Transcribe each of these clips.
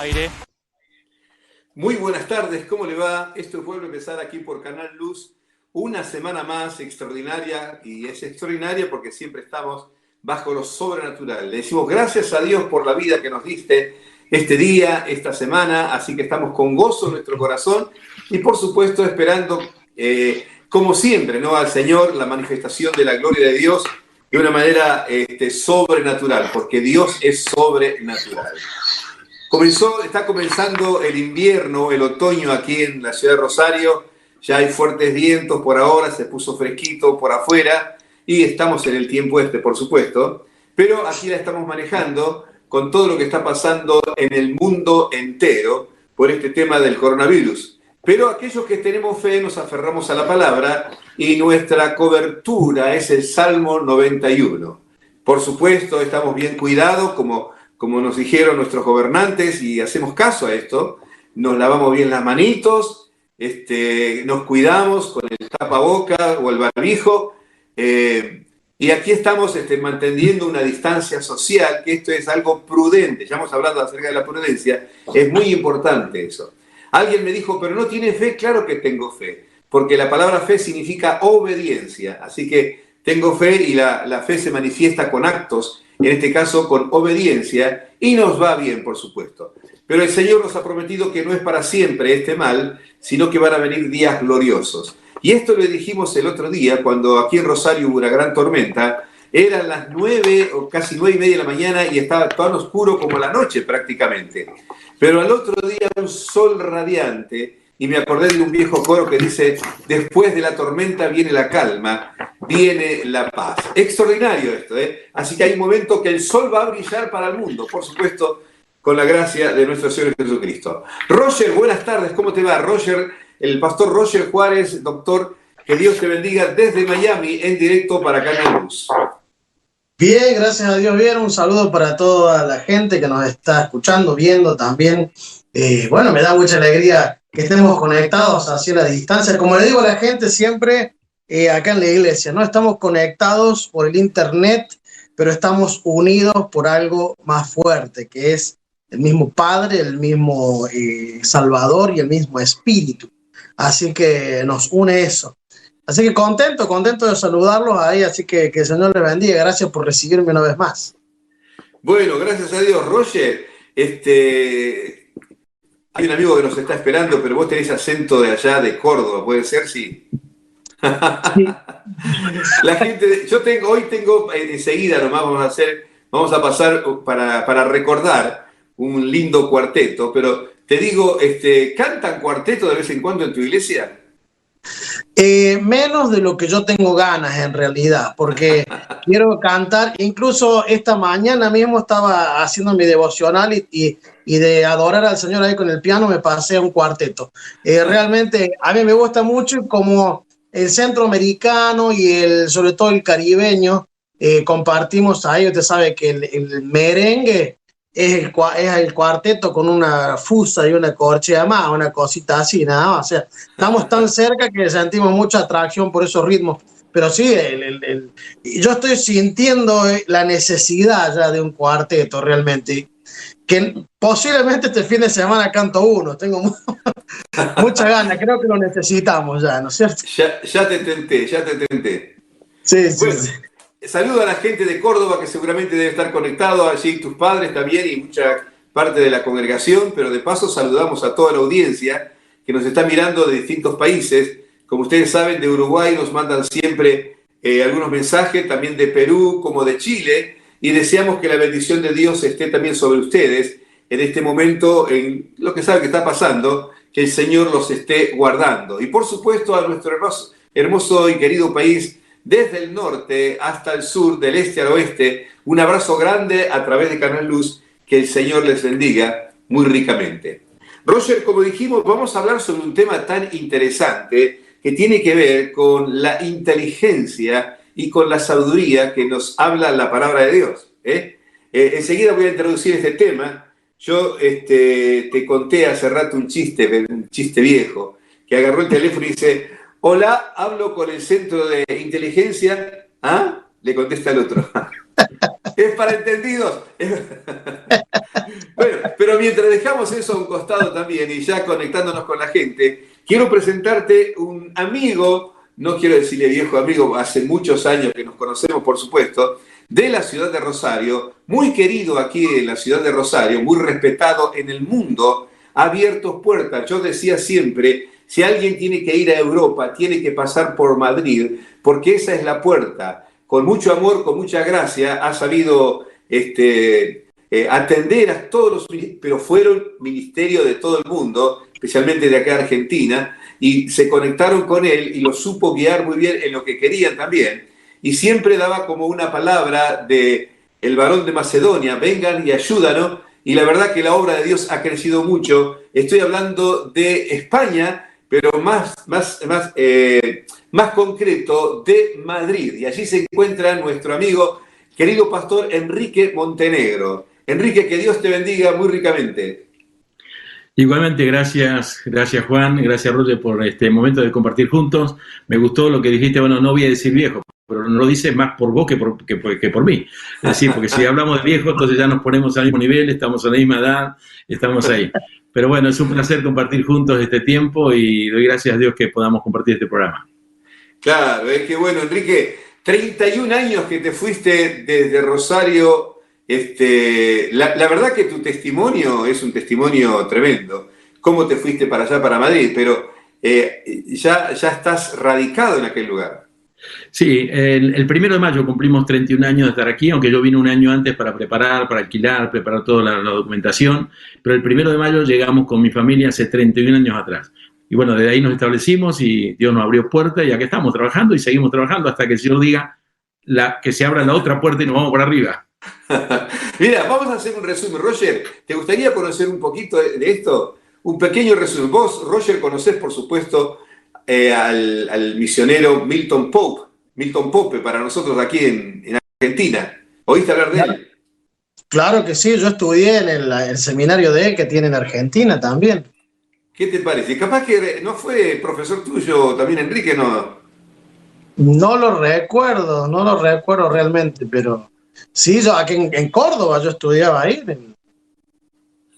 Aire. Muy buenas tardes, ¿cómo le va? Esto vuelve a empezar aquí por Canal Luz, una semana más extraordinaria, y es extraordinaria porque siempre estamos bajo lo sobrenatural. Le decimos gracias a Dios por la vida que nos diste este día, esta semana, así que estamos con gozo en nuestro corazón y por supuesto esperando, como siempre, ¿no?, al Señor, la manifestación de la gloria de Dios de una manera sobrenatural, porque Dios es sobrenatural. Está comenzando el invierno, el otoño aquí en la ciudad de Rosario. Ya hay fuertes vientos por ahora, se puso fresquito por afuera y estamos en el tiempo por supuesto. Pero aquí la estamos manejando con todo lo que está pasando en el mundo entero por este tema del coronavirus. Pero aquellos que tenemos fe nos aferramos a la palabra y nuestra cobertura es el Salmo 91. Por supuesto, estamos bien cuidados, como nos dijeron nuestros gobernantes, y hacemos caso a esto. Nos lavamos bien las manitos, nos cuidamos con el tapaboca o el barbijo, y aquí estamos manteniendo una distancia social, que esto es algo prudente. Ya hemos hablado acerca de la prudencia, es muy importante eso. Alguien me dijo, pero no tiene fe. Claro que tengo fe, porque la palabra fe significa obediencia, así que tengo fe y la fe se manifiesta con actos, en este caso con obediencia, y nos va bien, por supuesto. Pero el Señor nos ha prometido que no es para siempre este mal, sino que van a venir días gloriosos. Y esto lo dijimos el otro día, cuando aquí en Rosario hubo una gran tormenta. Eran las 9 o casi 9:30 de la mañana y estaba tan oscuro como la noche prácticamente. Pero al otro día un sol radiante, y me acordé de un viejo coro que dice: después de la tormenta viene la calma, viene la paz. Extraordinario esto, ¿eh? Así que hay un momento que el sol va a brillar para el mundo, por supuesto, con la gracia de nuestro Señor Jesucristo. Roger, buenas tardes, ¿cómo te va? Roger, el pastor Roger Juárez, doctor, que Dios te bendiga desde Miami, en directo para Canal Luz. Bien, gracias a Dios, bien. Un saludo para toda la gente que nos está escuchando, viendo también. Bueno, me da mucha alegría que estemos conectados hacia la distancia. Como le digo a la gente siempre, acá en la iglesia, no estamos conectados por el internet, pero estamos unidos por algo más fuerte, que es el mismo Padre, el mismo Salvador y el mismo Espíritu. Así que nos une eso. Así que contento de saludarlos ahí, así que el Señor les bendiga. Gracias por recibirme una vez más. Bueno, gracias a Dios. Roger, hay un amigo que nos está esperando, pero vos tenés acento de allá, de Córdoba, ¿puede ser? Sí. Sí. La gente, hoy tengo, enseguida nomás vamos a pasar para recordar un lindo cuarteto, pero te digo, ¿cantan cuarteto de vez en cuando en tu iglesia? Menos de lo que yo tengo ganas en realidad, porque quiero cantar. Incluso esta mañana mismo estaba haciendo mi devocional y de adorar al Señor ahí con el piano me pasé a un cuarteto. Realmente a mí me gusta mucho como el centroamericano y sobre todo el caribeño, compartimos ahí. Usted sabe que el merengue es el cuarteto con una fusa y una corchea más, una cosita así, nada más. O sea, estamos tan cerca que sentimos mucha atracción por esos ritmos. Pero sí, yo estoy sintiendo la necesidad ya de un cuarteto realmente. Que posiblemente este fin de semana canto uno. Tengo muchas ganas, creo que lo necesitamos ya, ¿no es cierto? Ya te tenté. Sí, Bueno, sí. saludo a la gente de Córdoba que seguramente debe estar conectado, allí tus padres también y mucha parte de la congregación, pero de paso saludamos a toda la audiencia que nos está mirando de distintos países. Como ustedes saben, de Uruguay nos mandan siempre algunos mensajes, también de Perú como de Chile, y deseamos que la bendición de Dios esté también sobre ustedes en este momento, en lo que saben que está pasando, que el Señor los esté guardando. Y por supuesto a nuestro hermoso y querido país, desde el norte hasta el sur, del este al oeste, un abrazo grande a través de Canal Luz, que el Señor les bendiga muy ricamente. Roger, como dijimos, vamos a hablar sobre un tema tan interesante que tiene que ver con la inteligencia y con la sabiduría que nos habla la palabra de Dios. Enseguida voy a introducir este tema. Yo te conté hace rato un chiste viejo, que agarró el teléfono y dice: hola, hablo con el centro de inteligencia. ¿Ah? Le contesta el otro. Es para entendidos. Bueno, pero mientras dejamos eso a un costado también y ya conectándonos con la gente, quiero presentarte un amigo, no quiero decirle viejo amigo, hace muchos años que nos conocemos, por supuesto, de la ciudad de Rosario, muy querido aquí en la ciudad de Rosario, muy respetado en el mundo, ha abierto puertas. Yo decía siempre, si alguien tiene que ir a Europa, tiene que pasar por Madrid, porque esa es la puerta. Con mucho amor, con mucha gracia, ha sabido atender a todos los, pero fueron ministerios de todo el mundo, especialmente de acá de Argentina, y se conectaron con él y lo supo guiar muy bien en lo que querían también. Y siempre daba como una palabra de el varón de Macedonia, vengan y ayúdanos, y la verdad que la obra de Dios ha crecido mucho. Estoy hablando de España, pero más concreto, de Madrid. Y allí se encuentra nuestro amigo, querido pastor Enrique Montenegro. Enrique, que Dios te bendiga muy ricamente. Igualmente, gracias Juan, gracias Roger por este momento de compartir juntos. Me gustó lo que dijiste, bueno, no voy a decir viejo, pero no lo dices más por vos que por mí. Es decir, porque si hablamos de viejo, entonces ya nos ponemos al mismo nivel, estamos a la misma edad, estamos ahí. Pero bueno, es un placer compartir juntos este tiempo y doy gracias a Dios que podamos compartir este programa. Claro, es que bueno, Enrique, 31 años que te fuiste desde Rosario. La verdad que tu testimonio es un testimonio tremendo. Cómo te fuiste para allá, para Madrid, pero ya estás radicado en aquel lugar. Sí, el 1 de mayo cumplimos 31 años de estar aquí, aunque yo vine un año antes para preparar, para alquilar, preparar toda la documentación, pero el 1 de mayo llegamos con mi familia hace 31 años atrás. Y bueno, desde ahí nos establecimos y Dios nos abrió puertas y aquí estamos trabajando y seguimos trabajando hasta que el Señor diga que se abra la otra puerta y nos vamos por arriba. Mira, vamos a hacer un resumen. Roger, ¿te gustaría conocer un poquito de esto? Un pequeño resumen. Vos, Roger, conocés, por supuesto, al misionero Milton Pope, para nosotros aquí en Argentina. ¿Oíste hablar de él? Claro que sí, yo estudié en el seminario de él que tiene en Argentina también. ¿Qué te parece? Capaz que no fue profesor tuyo también, Enrique, ¿no? No lo recuerdo realmente, pero sí, yo aquí en Córdoba yo estudiaba ahí,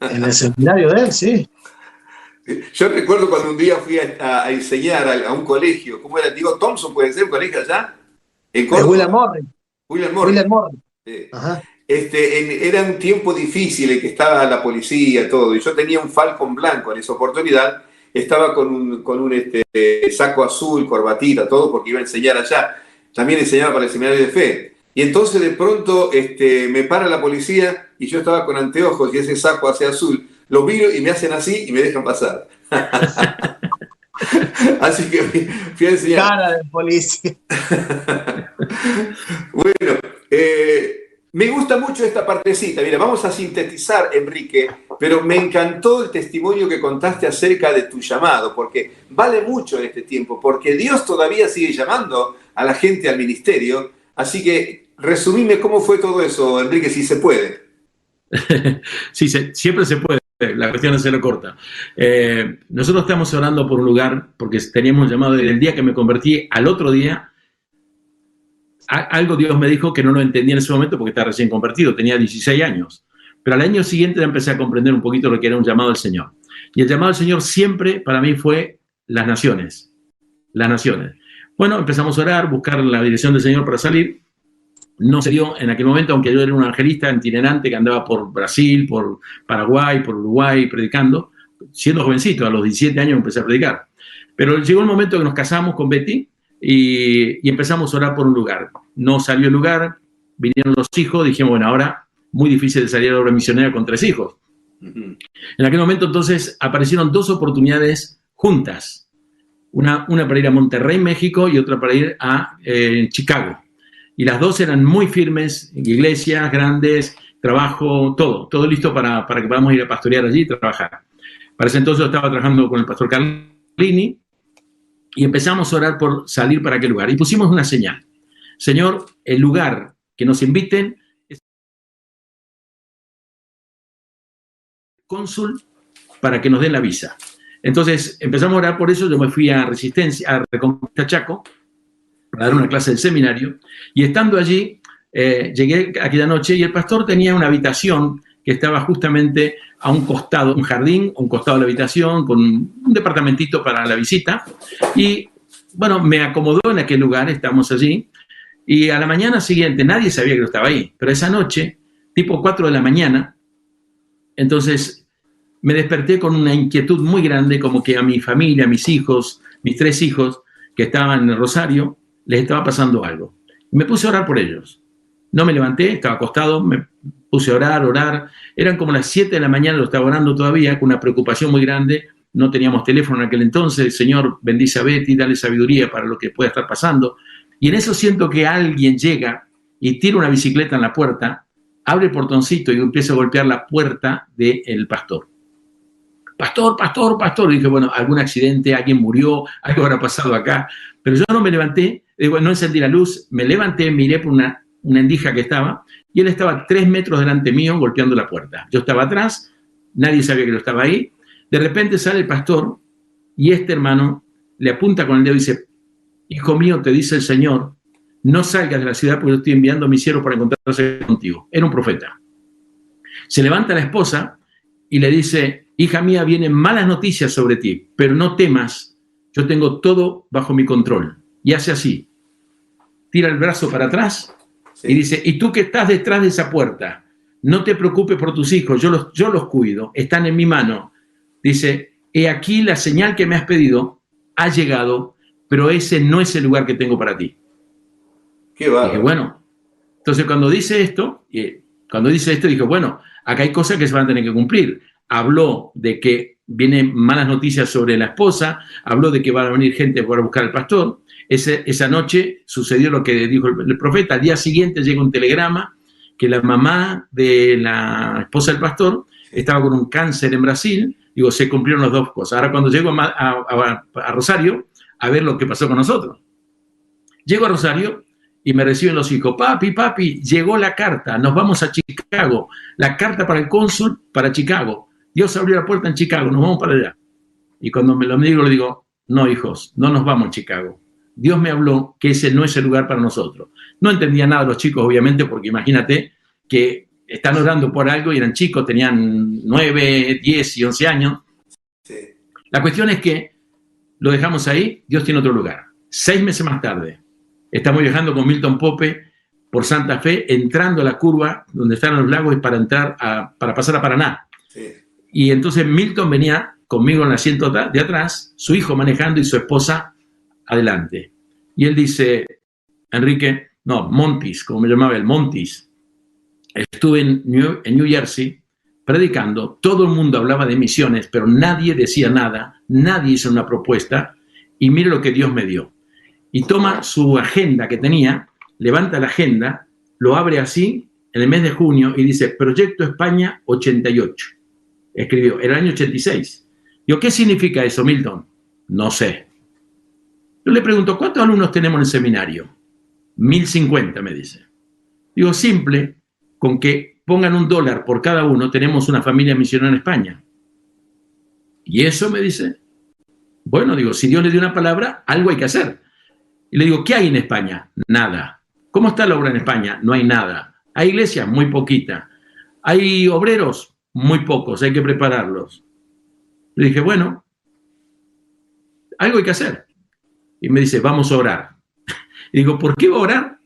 en el seminario de él, sí. Yo recuerdo cuando un día fui a enseñar a un colegio, ¿cómo era? Digo, Thompson, ¿puede ser un colegio allá? En Córdoba. William Morris. Ajá. Era un tiempo difícil en que estaba la policía, todo, y yo tenía un Falcon blanco en esa oportunidad, estaba con un saco azul, corbatita, todo, porque iba a enseñar allá. También enseñaba para el seminario de fe. Y entonces de pronto me para la policía y yo estaba con anteojos y ese saco hacia azul. Lo miro y me hacen así y me dejan pasar. Así que fui a enseñar. Cara de policía. Bueno, me gusta mucho esta partecita. Mira, vamos a sintetizar, Enrique, pero me encantó el testimonio que contaste acerca de tu llamado, porque vale mucho en este tiempo, porque Dios todavía sigue llamando a la gente al ministerio. Así que resumime cómo fue todo eso, Enrique, si se puede. Sí, siempre se puede. La cuestión es hacerlo corta. Nosotros estamos orando por un lugar, porque teníamos llamado desde el día que me convertí al otro día. Algo Dios me dijo que no lo entendía en ese momento porque estaba recién convertido, tenía 16 años. Pero al año siguiente ya empecé a comprender un poquito lo que era un llamado del Señor. Y el llamado del Señor siempre para mí fue las naciones. Las naciones. Bueno, empezamos a orar, buscar la dirección del Señor para salir. No se dio en aquel momento, aunque yo era un evangelista itinerante que andaba por Brasil, por Paraguay, por Uruguay, predicando. Siendo jovencito, a los 17 años empecé a predicar. Pero llegó el momento que nos casamos con Betty y empezamos a orar por un lugar. No salió el lugar, vinieron los hijos, dijimos, bueno, ahora muy difícil de salir a la obra misionera con 3 hijos. En aquel momento entonces aparecieron 2 oportunidades juntas. Una para ir a Monterrey, México, y otra para ir a Chicago. Y las 2 eran muy firmes, iglesias grandes, trabajo, todo listo para que podamos ir a pastorear allí y trabajar. Para ese entonces yo estaba trabajando con el pastor Carlini y empezamos a orar por salir para aquel lugar. Y pusimos una señal. Señor, el lugar que nos inviten es cónsul para que nos den la visa. Entonces empezamos a orar por eso. Yo me fui a Reconquista Chaco para dar una clase del seminario, y estando allí llegué aquella noche y el pastor tenía una habitación que estaba justamente a un costado, un jardín, a un costado de la habitación, con un departamentito para la visita. Y bueno, me acomodó en aquel lugar, estamos allí. Y a la mañana siguiente, nadie sabía que yo estaba ahí, pero esa noche, tipo 4 de la mañana, entonces me desperté con una inquietud muy grande, como que a mi familia, a mis hijos, mis 3 hijos que estaban en el Rosario, les estaba pasando algo. Y me puse a orar por ellos. No me levanté, estaba acostado, me puse a orar. Eran como las 7 de la mañana, lo estaba orando todavía, con una preocupación muy grande. No teníamos teléfono en aquel entonces. Señor, bendice a Betty, dale sabiduría para lo que pueda estar pasando. Y en eso siento que alguien llega y tira una bicicleta en la puerta, abre el portoncito y empieza a golpear la puerta del pastor. Pastor, pastor, pastor. Y dije, bueno, algún accidente, alguien murió, algo habrá pasado acá. Pero yo no me levanté, no encendí la luz, me levanté, miré por una endija que estaba, y él estaba 3 metros delante mío golpeando la puerta. Yo estaba atrás, nadie sabía que yo estaba ahí. De repente sale el pastor y este hermano le apunta con el dedo y dice, hijo mío, te dice el Señor, no salgas de la ciudad porque yo estoy enviando a mi siervo para encontrarse contigo. Era un profeta. Se levanta la esposa y le dice, hija mía, vienen malas noticias sobre ti, pero no temas, yo tengo todo bajo mi control. Y hace así, tira el brazo para atrás y dice, y tú que estás detrás de esa puerta, no te preocupes por tus hijos, yo los cuido, están en mi mano. Dice, he aquí la señal que me has pedido, ha llegado, pero ese no es el lugar que tengo para ti. Qué bárbaro. Dije, bueno, entonces cuando dice esto, dije, bueno, acá hay cosas que se van a tener que cumplir. Habló de que vienen malas noticias sobre la esposa, habló de que van a venir gente para buscar al pastor. Esa noche sucedió lo que dijo el profeta. Al día siguiente llega un telegrama que la mamá de la esposa del pastor estaba con un cáncer en Brasil. Digo, se cumplieron las 2 cosas. Ahora cuando llego a Rosario, a ver lo que pasó con nosotros. Llego a Rosario y me reciben los hijos. Papi, llegó la carta, nos vamos a Chicago. La carta para el cónsul para Chicago. Dios abrió la puerta en Chicago, nos vamos para allá. Y cuando me lo digo, le digo, no, hijos, no nos vamos a Chicago. Dios me habló que ese no es el lugar para nosotros. No entendía nada los chicos, obviamente, porque imagínate que están orando por algo y eran chicos, tenían 9, 10 y 11 años. Sí. La cuestión es que lo dejamos ahí, Dios tiene otro lugar. 6 meses más tarde, estamos viajando con Milton Pope por Santa Fe, entrando a la curva donde están los lagos para pasar a Paraná. Sí. Y entonces Milton venía conmigo en el asiento de atrás, su hijo manejando y su esposa adelante. Y él dice, Enrique, no, Montis, como me llamaba él, Montis. Estuve en New Jersey predicando, todo el mundo hablaba de misiones, pero nadie decía nada, nadie hizo una propuesta, y mire lo que Dios me dio. Y toma su agenda que tenía, levanta la agenda, lo abre así, en el mes de junio, y dice, Proyecto España 88. Escribió, era el año 86. Digo, ¿qué significa eso, Milton? No sé. Yo le pregunto, ¿cuántos alumnos tenemos en el seminario? 1050, me dice. Digo, simple, con que pongan $1 por cada uno, tenemos una familia misionera en España. ¿Y eso? Me dice. Bueno, digo, si Dios le dio una palabra, algo hay que hacer. Y le digo, ¿qué hay en España? Nada. ¿Cómo está la obra en España? No hay nada. ¿Hay iglesias? Muy poquita. ¿Hay obreros? Muy pocos, hay que prepararlos. Le dije, bueno, algo hay que hacer. Y me dice, vamos a orar. Y digo, ¿por qué va a orar?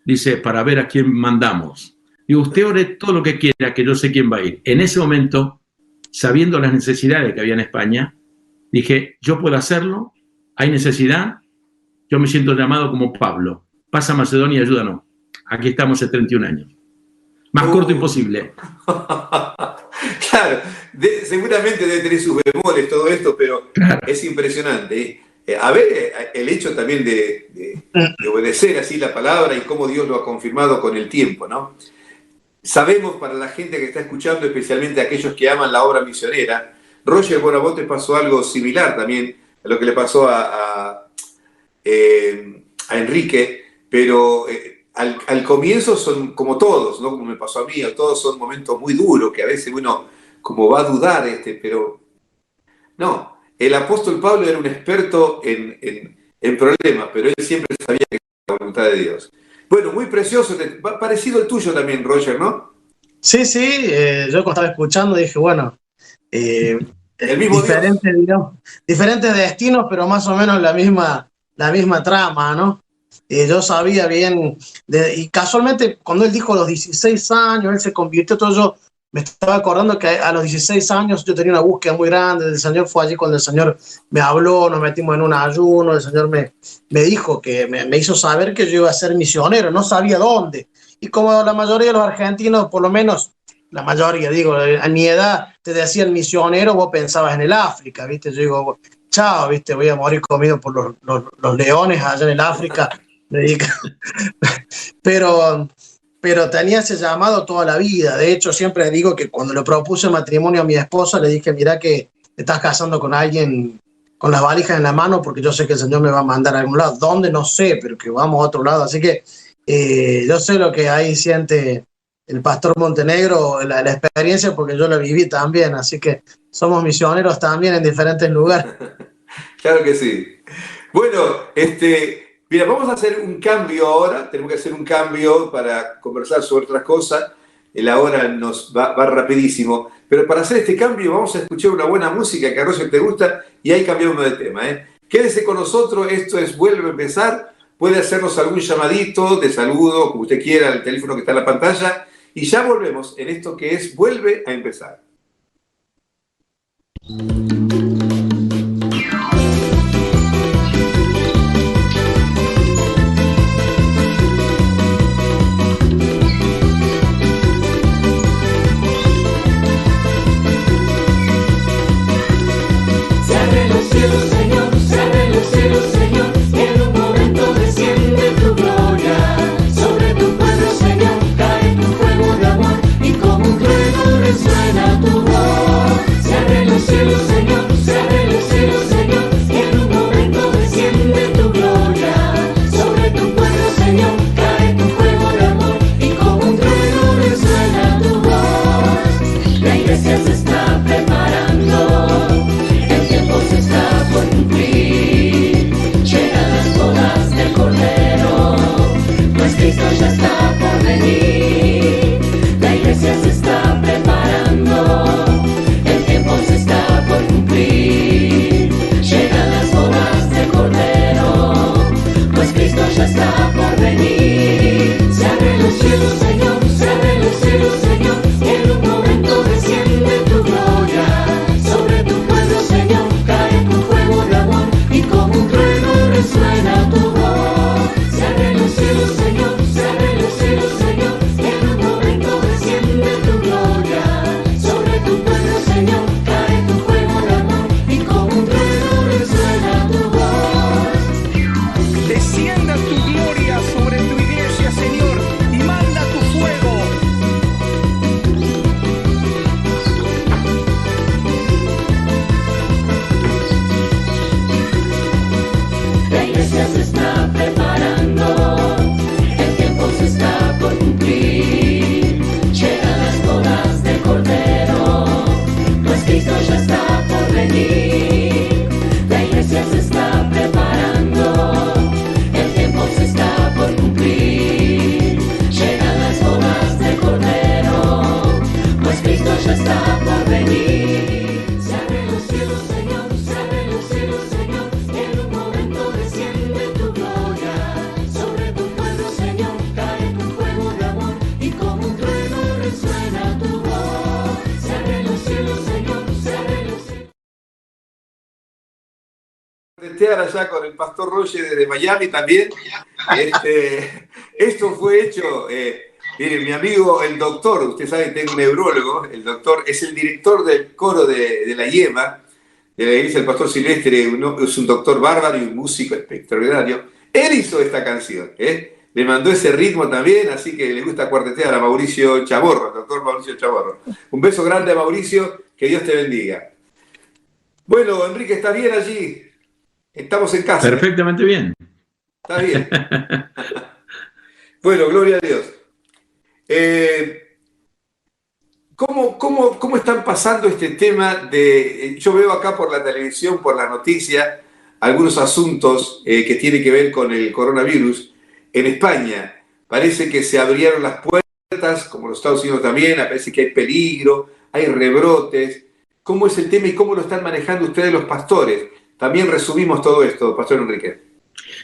Dice, para ver a quién mandamos. Digo, usted ore todo lo que quiera, que yo sé quién va a ir. En ese momento, sabiendo las necesidades que había en España, dije, yo puedo hacerlo, hay necesidad, yo me siento llamado como Pablo. Pasa a Macedonia y ayúdanos. Aquí estamos hace 31 años. Más corto imposible. Claro, seguramente debe tener sus bemoles todo esto, pero claro, es impresionante. A ver, el hecho también de obedecer así la palabra y cómo Dios lo ha confirmado con el tiempo, ¿no? Sabemos, para la gente que está escuchando, especialmente aquellos que aman la obra misionera, Roger Bonabote pasó algo similar también a lo que le pasó a Enrique, pero al comienzo son como todos, ¿no? Como me pasó a mí, todos son momentos muy duros que a veces uno como va a dudar, pero no, el apóstol Pablo era un experto en problemas, pero él siempre sabía que era la voluntad de Dios. Bueno, muy precioso, parecido el tuyo también, Roger, ¿no? Sí, sí, yo cuando estaba escuchando dije, bueno, eh, El mismo Dios. diferentes, digamos, diferentes destinos, pero más o menos la misma trama, ¿no? Yo sabía bien, y casualmente cuando él dijo a los 16 años, él se convirtió, todo yo me estaba acordando que a los 16 años yo tenía una búsqueda muy grande del Señor, fue allí cuando el Señor me habló, nos metimos en un ayuno, el Señor me dijo que me hizo saber que yo iba a ser misionero, no sabía dónde. Y como la mayoría de los argentinos, por lo menos la mayoría, digo, a mi edad te decían misionero, vos pensabas en el África, ¿viste? Yo digo, chao, ¿viste? Voy a morir comido por los leones allá en el África. pero, pero tenía ese llamado toda la vida. De hecho, siempre digo que cuando le propuse matrimonio a mi esposa, le dije, mira que te estás casando con alguien con las valijas en la mano, porque yo sé que el Señor me va a mandar a algún lado. ¿Dónde? No sé, pero que vamos a otro lado. Así que yo sé lo que ahí siente el pastor Montenegro, la experiencia, porque yo la viví también. Así que somos misioneros también en diferentes lugares. Claro que sí. Bueno, mira, vamos a hacer un cambio ahora. Tenemos que hacer un cambio para conversar sobre otras cosas. La hora nos va rapidísimo. Pero para hacer este cambio vamos a escuchar una buena música que a Roger te gusta y ahí cambiamos de tema. Quédese con nosotros. Esto es Vuelve a Empezar. Puede hacernos algún llamadito de saludo, como usted quiera, al teléfono que está en la pantalla. Y ya volvemos en esto que es Vuelve a Empezar. Allá con el pastor Roger desde Miami también. Esto fue hecho, miren, mi amigo el doctor, usted sabe que tengo un neurólogo, el doctor es el director del coro de la IEMA, de la iglesia del pastor Silvestre, es un doctor bárbaro y un músico extraordinario. Él hizo esta canción, le mandó ese ritmo también, así que le gusta cuartetear a Mauricio Chamorro, el doctor Mauricio Chamorro. Un beso grande a Mauricio, que Dios te bendiga. Bueno, Enrique, ¿estás bien allí? Estamos en casa. Perfectamente bien. Está bien. Bueno, gloria a Dios. ¿Cómo están pasando este tema de... Yo veo acá por la televisión, por la noticia, algunos asuntos que tienen que ver con el coronavirus en España. parece que se abrieron las puertas, como los Estados Unidos también, parece que hay peligro, hay rebrotes. ¿Cómo es el tema y cómo lo están manejando ustedes los pastores? También resumimos todo esto, Pastor Enrique.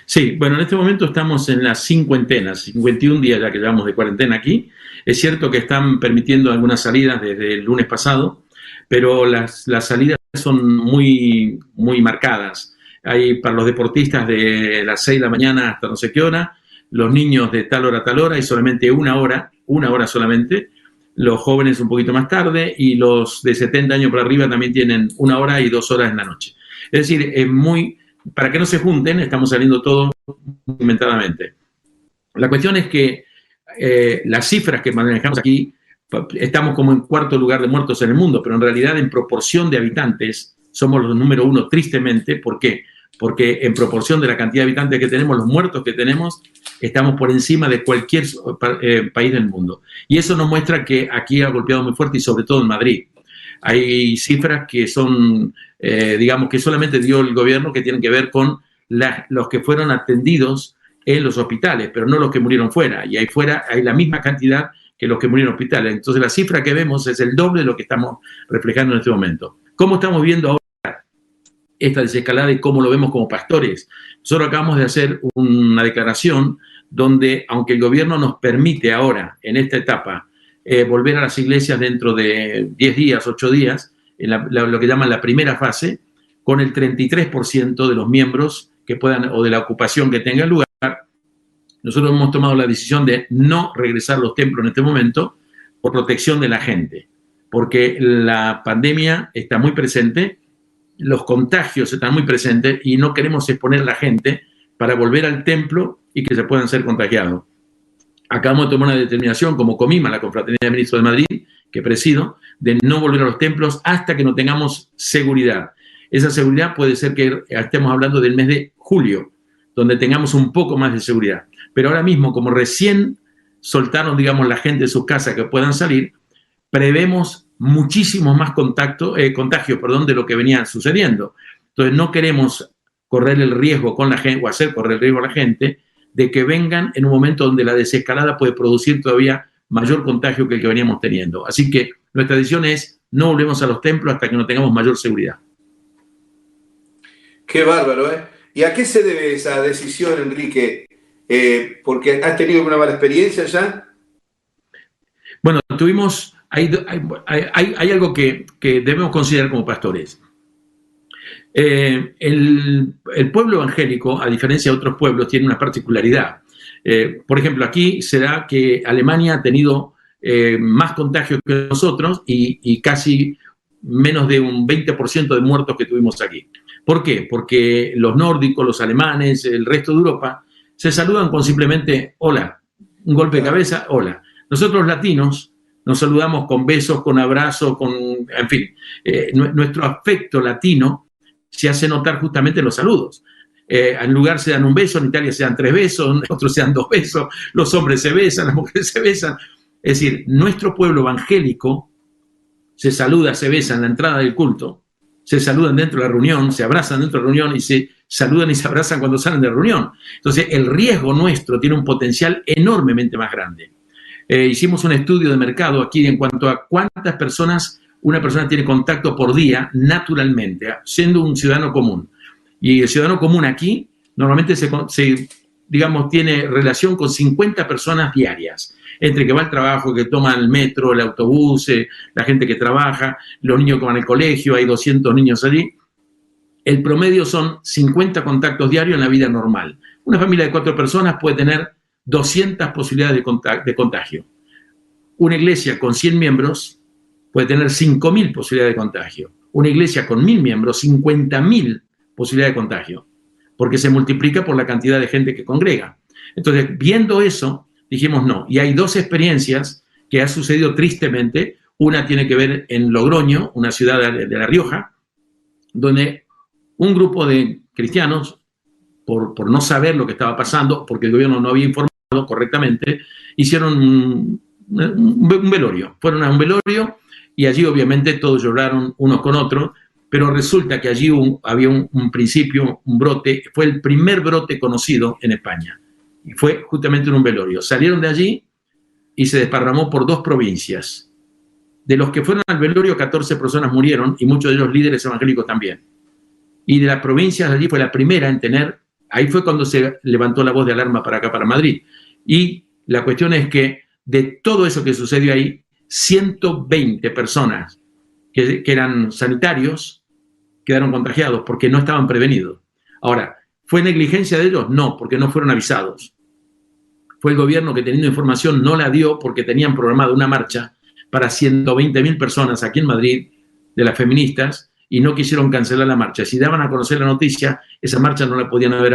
Sí, bueno, en este momento estamos en las cincuentenas, 51 días ya que llevamos de cuarentena aquí. Es cierto que están permitiendo algunas salidas desde el lunes pasado, pero las salidas son muy marcadas. Hay para los deportistas de las 6 de la mañana hasta no sé qué hora, los niños de tal hora a tal hora y solamente una hora solamente, los jóvenes un poquito más tarde y los de 70 años para arriba también tienen 1 hora y 2 horas en la noche. Es decir, para que no se junten, estamos saliendo todos inventadamente. La cuestión es que las cifras que manejamos aquí, estamos como en 4º lugar de muertos en el mundo, pero en realidad en proporción de habitantes somos los número 1 tristemente. ¿Por qué? Porque en proporción de la cantidad de habitantes que tenemos, los muertos que tenemos, estamos por encima de cualquier país del mundo. Y eso nos muestra que aquí ha golpeado muy fuerte y sobre todo en Madrid. Hay cifras que son, digamos, que solamente dio el gobierno, que tienen que ver con los que fueron atendidos en los hospitales, pero no los que murieron fuera. Y ahí fuera hay la misma cantidad que los que murieron en hospitales. Entonces la cifra que vemos es el doble de lo que estamos reflejando en este momento. ¿Cómo estamos viendo ahora esta desescalada y cómo lo vemos como pastores? Nosotros acabamos de hacer una declaración donde, aunque el gobierno nos permite ahora, en esta etapa, volver a las iglesias dentro de 10 días, 8 días, en lo que llaman la primera fase, con el 33% de los miembros que puedan, o de la ocupación que tenga lugar, nosotros hemos tomado la decisión de no regresar a los templos en este momento por protección de la gente, porque la pandemia está muy presente, los contagios están muy presentes y no queremos exponer a la gente para volver al templo y que se puedan ser contagiados. Acabamos de tomar una determinación como Comima, la Confraternidad de Ministros de Madrid, que presido, de no volver a los templos hasta que no tengamos seguridad. Esa seguridad puede ser que estemos hablando del mes de julio, donde tengamos un poco más de seguridad. Pero ahora mismo, como recién soltaron, digamos, la gente de sus casas que puedan salir, prevemos muchísimos más contagios, de lo que venía sucediendo. Entonces, no queremos correr el riesgo con la gente, o hacer correr el riesgo a la gente, de que vengan en un momento donde la desescalada puede producir todavía mayor contagio que el que veníamos teniendo. Así que nuestra decisión es no volvemos a los templos hasta que no tengamos mayor seguridad. Qué bárbaro, ¿eh? ¿Y a qué se debe esa decisión, Enrique? ¿Porque has tenido una mala experiencia ya? Bueno, hay algo que debemos considerar como pastores. El pueblo evangélico, a diferencia de otros pueblos, tiene una particularidad. Por ejemplo, aquí se da que Alemania ha tenido más contagios que nosotros y casi menos de un 20% de muertos que tuvimos aquí. ¿Por qué? Porque los nórdicos, los alemanes, el resto de Europa, se saludan con simplemente hola, un golpe de cabeza, hola. Nosotros los latinos nos saludamos con besos, con abrazos, en fin, nuestro afecto latino se hace notar justamente en los saludos. En lugar se dan un beso, en Italia se dan 3 besos, en otros se dan 2 besos, los hombres se besan, las mujeres se besan. Es decir, nuestro pueblo evangélico se saluda, se besa en la entrada del culto, se saludan dentro de la reunión, se abrazan dentro de la reunión y se saludan y se abrazan cuando salen de la reunión. Entonces, el riesgo nuestro tiene un potencial enormemente más grande. Hicimos un estudio de mercado aquí en cuanto a cuántas personas una persona tiene contacto por día naturalmente, siendo un ciudadano común. Y el ciudadano común aquí normalmente digamos, tiene relación con 50 personas diarias, entre que va al trabajo, que toma el metro, el autobús, la gente que trabaja, los niños que van al colegio, hay 200 niños allí. El promedio son 50 contactos diarios en la vida normal. Una familia de 4 personas puede tener 200 posibilidades de contagio. Una iglesia con 100 miembros puede tener 5.000 posibilidades de contagio. Una iglesia con 1.000 miembros, 50.000 posibilidades de contagio, porque se multiplica por la cantidad de gente que congrega. Entonces, viendo eso, dijimos no. Y hay 2 experiencias que han sucedido tristemente. Una tiene que ver en Logroño, una ciudad de La Rioja, donde un grupo de cristianos, por no saber lo que estaba pasando, porque el gobierno no había informado correctamente, hicieron un velorio. Fueron a un velorio y allí obviamente todos lloraron unos con otros, pero resulta que allí había un principio, un brote, fue el primer brote conocido en España. y fue justamente en un velorio. Salieron de allí y se desparramó por 2 provincias. De los que fueron al velorio, 14 personas murieron y muchos de ellos líderes evangélicos también. Y de las provincias de allí fue la primera en tener, ahí fue cuando se levantó la voz de alarma para acá, para Madrid. Y la cuestión es que de todo eso que sucedió ahí, 120 personas que eran sanitarios quedaron contagiados porque no estaban prevenidos. Ahora, ¿fue negligencia de ellos? No, porque no fueron avisados. Fue el gobierno que, teniendo información, no la dio porque tenían programada una marcha para 120.000 personas aquí en Madrid, de las feministas, y no quisieron cancelar la marcha. Si daban a conocer la noticia, esa marcha no la podían haber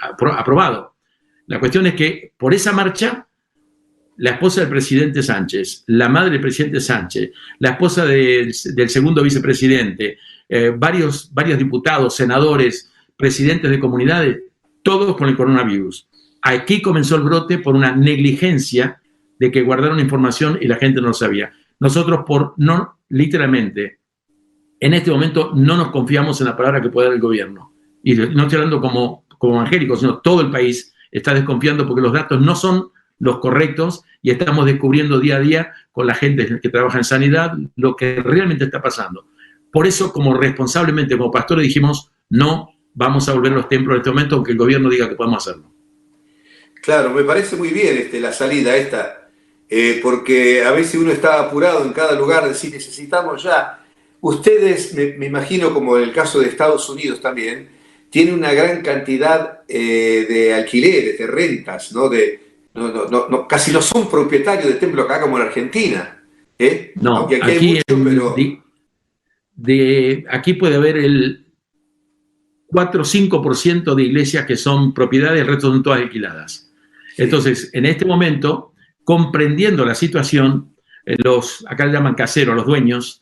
aprobado. La cuestión es que por esa marcha, la esposa del presidente Sánchez, la madre del presidente Sánchez, la esposa del segundo vicepresidente, varios diputados, senadores, presidentes de comunidades, todos con el coronavirus. Aquí comenzó el brote por una negligencia de que guardaron información y la gente no lo sabía. Nosotros literalmente, en este momento no nos confiamos en la palabra que puede dar el gobierno. Y no estoy hablando como evangélico, sino todo el país está desconfiando porque los datos no son los correctos y estamos descubriendo día a día con la gente que trabaja en sanidad lo que realmente está pasando. Por eso, como responsablemente, como pastores, dijimos, no vamos a volver a los templos en este momento, aunque el gobierno diga que podemos hacerlo. Claro, me parece muy bien la salida esta, porque a veces uno está apurado en cada lugar, decir, necesitamos ya. Ustedes, me imagino, como en el caso de Estados Unidos también, tienen una gran cantidad de alquileres, de rentas, ¿no? Casi no son propietarios de templos acá como en Argentina. No, aunque aquí hay mucho, pero... aquí puede haber el 4 o 5% de iglesias que son propiedades, el resto son todas alquiladas. Sí. Entonces, en este momento, comprendiendo la situación, acá le llaman caseros, los dueños,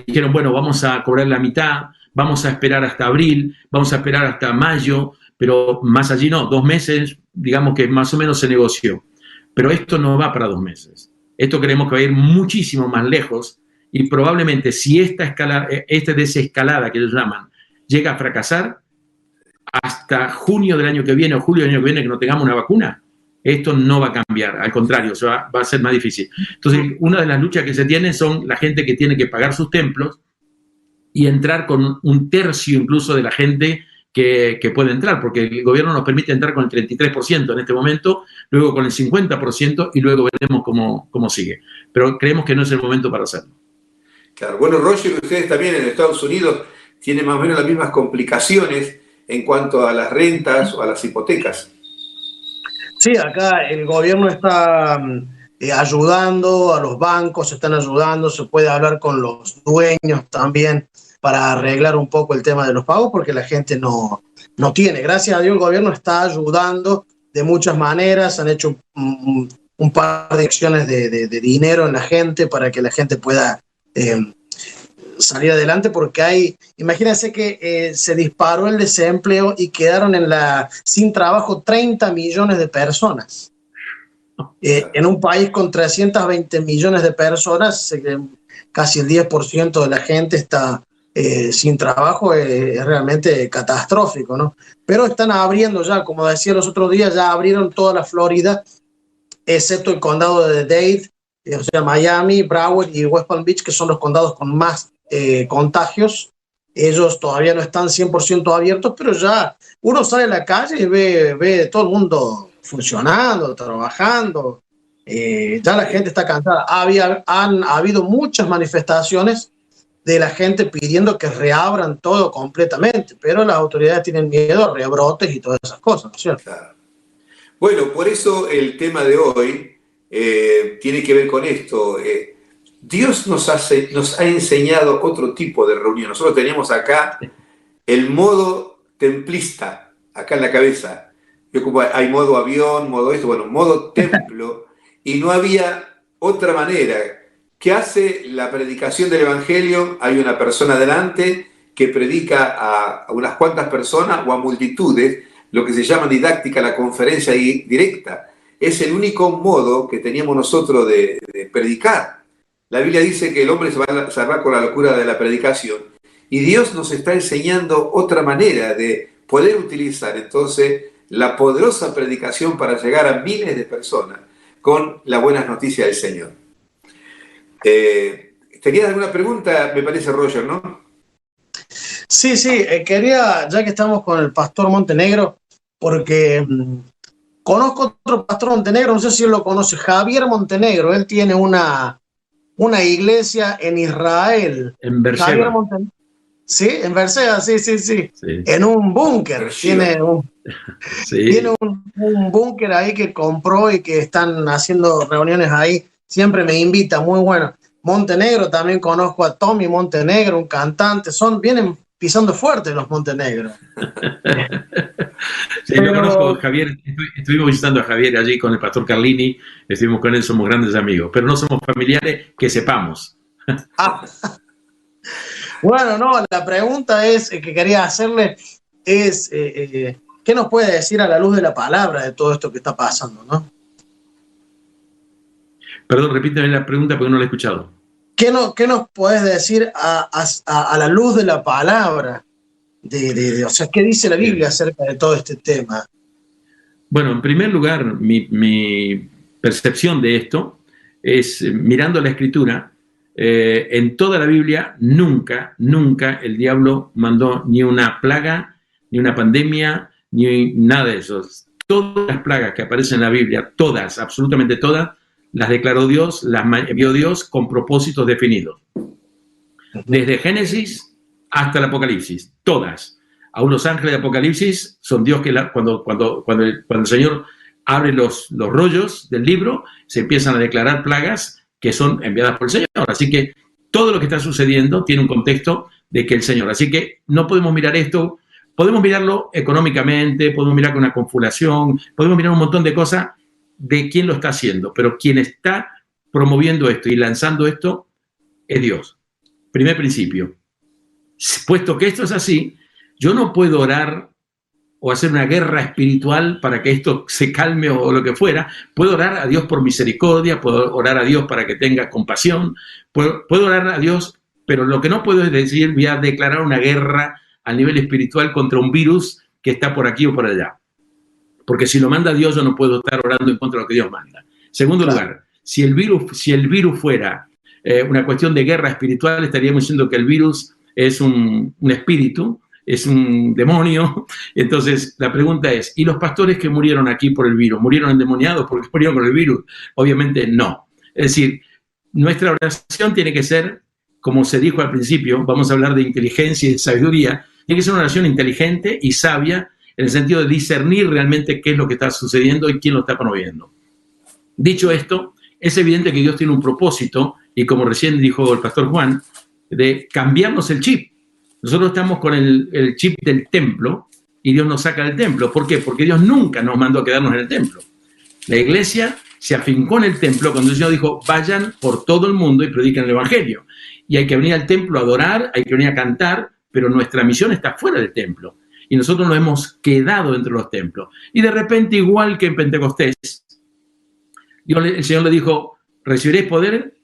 dijeron, bueno, vamos a cobrar la mitad, vamos a esperar hasta abril, vamos a esperar hasta mayo, pero más allí no, 2 meses, digamos que más o menos se negoció. Pero esto no va para 2 meses. Esto creemos que va a ir muchísimo más lejos y probablemente si esta desescalada que ellos llaman llega a fracasar, hasta junio del año que viene o julio del año que viene que no tengamos una vacuna, esto no va a cambiar, al contrario, va a ser más difícil. Entonces, una de las luchas que se tienen son la gente que tiene que pagar sus templos y entrar con 1/3 incluso de la gente que puede entrar, porque el gobierno nos permite entrar con el 33% en este momento, luego con el 50% y luego veremos cómo sigue. Pero creemos que no es el momento para hacerlo. Claro, bueno, Roger, ustedes también en Estados Unidos tienen más o menos las mismas complicaciones en cuanto a las rentas o a las hipotecas. Sí, acá el gobierno está ayudando a los bancos, se están ayudando, se puede hablar con los dueños también para arreglar un poco el tema de los pagos, porque la gente no tiene. Gracias a Dios el gobierno está ayudando de muchas maneras, han hecho un par de acciones de dinero en la gente para que la gente pueda salir adelante, porque imagínense que se disparó el desempleo y quedaron sin trabajo 30 millones de personas. En un país con 320 millones de personas, casi el 10% de la gente está sin trabajo, es realmente catastrófico, ¿no? Pero están abriendo ya, como decía los otros días, ya abrieron toda la Florida, excepto el condado de Dade, o sea, Miami, Broward y West Palm Beach, que son los condados con más contagios. Ellos todavía no están 100% abiertos, pero ya uno sale a la calle y ve todo el mundo funcionando, trabajando. Ya la gente está cansada. Han habido muchas manifestaciones de la gente pidiendo que reabran todo completamente, pero las autoridades tienen miedo a rebrotes y todas esas cosas, ¿no es cierto? Claro. Bueno, por eso el tema de hoy tiene que ver con esto. Dios nos ha enseñado otro tipo de reunión. Nosotros teníamos acá el modo templista, acá en la cabeza. Hay modo avión, modo esto, bueno, modo templo, y no había otra manera. ¿Qué hace la predicación del Evangelio? Hay una persona delante que predica a unas cuantas personas o a multitudes, lo que se llama didáctica, la conferencia directa. Es el único modo que teníamos nosotros de predicar. La Biblia dice que el hombre se va a salvar con la locura de la predicación. Y Dios nos está enseñando otra manera de poder utilizar entonces la poderosa predicación para llegar a miles de personas con las buenas noticias del Señor. ¿Tenías alguna pregunta? Me parece, Roger, ¿no? Sí, quería, ya que estamos con el pastor Montenegro, porque conozco otro pastor Montenegro, no sé si él lo conoce, Javier Montenegro. Él tiene una iglesia en Israel. En Beersheba. Sí, en Beersheba, sí. En un búnker. Tiene un búnker ahí que compró y que están haciendo reuniones ahí. Siempre me invita, muy bueno. Montenegro, también conozco a Tommy Montenegro, un cantante. Vienen pisando fuerte los Montenegro. Sí, lo conozco, Javier. Estuvimos visitando a Javier allí con el pastor Carlini. Estuvimos con él, somos grandes amigos, pero no somos familiares que sepamos. Bueno, no, la pregunta que quería hacerle es, ¿qué nos puede decir a la luz de la palabra de todo esto que está pasando, no? Perdón, repíteme la pregunta porque no la he escuchado. ¿Qué nos puedes decir a la luz de la palabra? O sea, ¿qué dice la Biblia acerca de todo este tema? Bueno, en primer lugar, mi percepción de esto es, mirando la Escritura, en toda la Biblia nunca el diablo mandó ni una plaga, ni una pandemia, ni nada de eso. Todas las plagas que aparecen en la Biblia, todas, absolutamente todas, las declaró Dios, las envió Dios con propósitos definidos. Desde Génesis hasta el Apocalipsis, todas. Aún los ángeles de Apocalipsis son Dios que cuando el Señor abre los rollos del libro, se empiezan a declarar plagas que son enviadas por el Señor. Así que todo lo que está sucediendo tiene un contexto de que el Señor. Así que no podemos mirar esto, podemos mirarlo económicamente, podemos mirar con una confabulación, podemos mirar un montón de cosas de quién lo está haciendo, pero quien está promoviendo esto y lanzando esto es Dios. Primer principio. Puesto que esto es así, yo no puedo orar o hacer una guerra espiritual para que esto se calme o lo que fuera. Puedo orar a Dios por misericordia, puedo orar a Dios para que tenga compasión, puedo orar a Dios, pero lo que no puedo es decir, voy a declarar una guerra a nivel espiritual contra un virus que está por aquí o por allá. Porque si lo manda Dios, yo no puedo estar orando en contra de lo que Dios manda. Segundo lugar, si el virus fuera una cuestión de guerra espiritual, estaríamos diciendo que el virus es un espíritu, es un demonio. Entonces, la pregunta es, ¿y los pastores que murieron aquí por el virus? ¿Murieron endemoniados porque murieron por el virus? Obviamente no. Es decir, nuestra oración tiene que ser, como se dijo al principio, vamos a hablar de inteligencia y de sabiduría, tiene que ser una oración inteligente y sabia en el sentido de discernir realmente qué es lo que está sucediendo y quién lo está promoviendo. Dicho esto, es evidente que Dios tiene un propósito, y como recién dijo el pastor Juan, de cambiarnos el chip. Nosotros estamos con el chip del templo y Dios nos saca del templo. ¿Por qué? Porque Dios nunca nos mandó a quedarnos en el templo. La iglesia se afincó en el templo cuando el Señor dijo, vayan por todo el mundo y prediquen el evangelio. Y hay que venir al templo a adorar, hay que venir a cantar, pero nuestra misión está fuera del templo. Y nosotros nos hemos quedado dentro de los templos. Y de repente, igual que en Pentecostés, el Señor le dijo, recibiréis poder